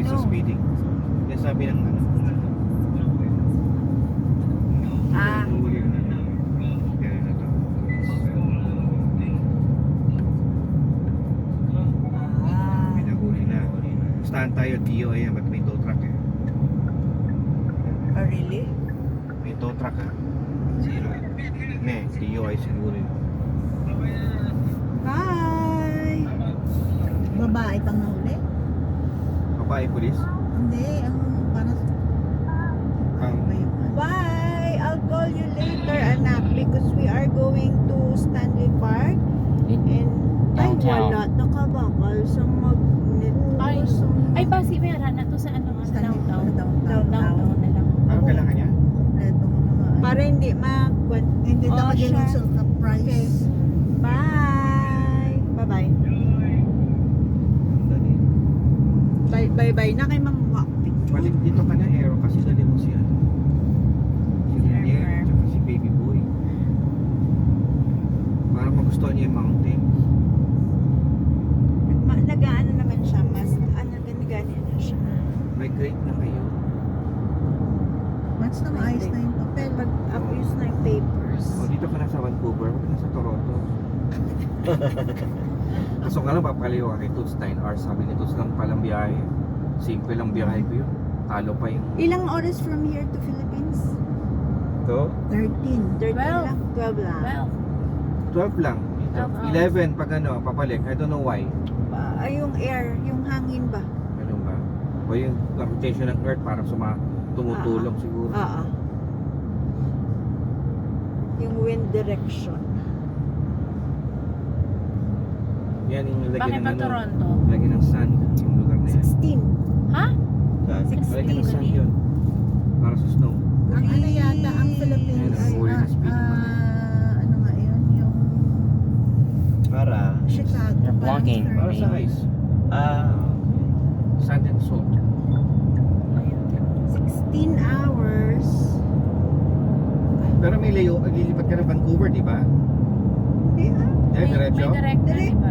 sa Ano? speeding. Kaya sabi ng ano. Ah. Huli na na. Kaya na to. Ah. May nahuli na. Stahan tayo, DO ayan, ba't may tow truck eh. Oh, really? May tow truck ah. Zero. Ne, DO ay siguro yun. Bye! Babae pang nahuli? Babae police? Hindi, ang para Ang ba yung ano? Bye! I'll call you later, anak, because we are going to Stanley Park. And ay, Downtown. wala. Nakabakal sa magnet. Ay. Sa Ay, basi meron na to sa ano, Stanley downtown. Downtown. Downtown na lang. Ano kailangan niya? Kompleto ng mga ano. para hindi mag... Hindi Oh, na magiging siya. sa price. Bye! Bye-bye. Bye-bye na kay Mang Wakpit. Balik dito ka na, Aero, kasi dali mo si ano. Si Renier, tsaka si Baby Boy. Para magustuhan niya yung mountain. Nag-ano naman siya, mas ano, ganyan na siya. Migrate na kayo. Once na maayos na yung papel. Pag abuse na yung papers. O dito ka na sa Vancouver, huwag ka na sa Toronto. Kaso nga lang, papaliw ka kay Toots 9 hours. Sabi ni Toots lang palang biyahe. Simple lang biyahe ko yun. Talo pa yung... Ilang oras from here to Philippines? Ito? 13. 13 12. lang? 12 lang. Well, 12 lang. Ito. 12 11 pag ano, papalik. I don't know why. Ay, yung air, yung hangin ba? Ano ba? O yung rotation ng Earth parang tumutulong siguro. Oo. Yung wind direction. Yan yung bakit lagyan ng pa ano. Toronto? Lagyan ng sand yung lugar na yan. 16. Ha? Lagyan ng 16 sand ulit? yun. Para sa snow. Ang ano yata, ang Philippines, Ayun, ang huli na speed naman. ano nga yun, yung Para? Chicago. You're blocking. Para sa ice. Sand and salt. 16 hours. Pero may layo, lilipat ka ng Vancouver, di ba? Hindi ah. Eh, diretso? May direct na, Direct. diba?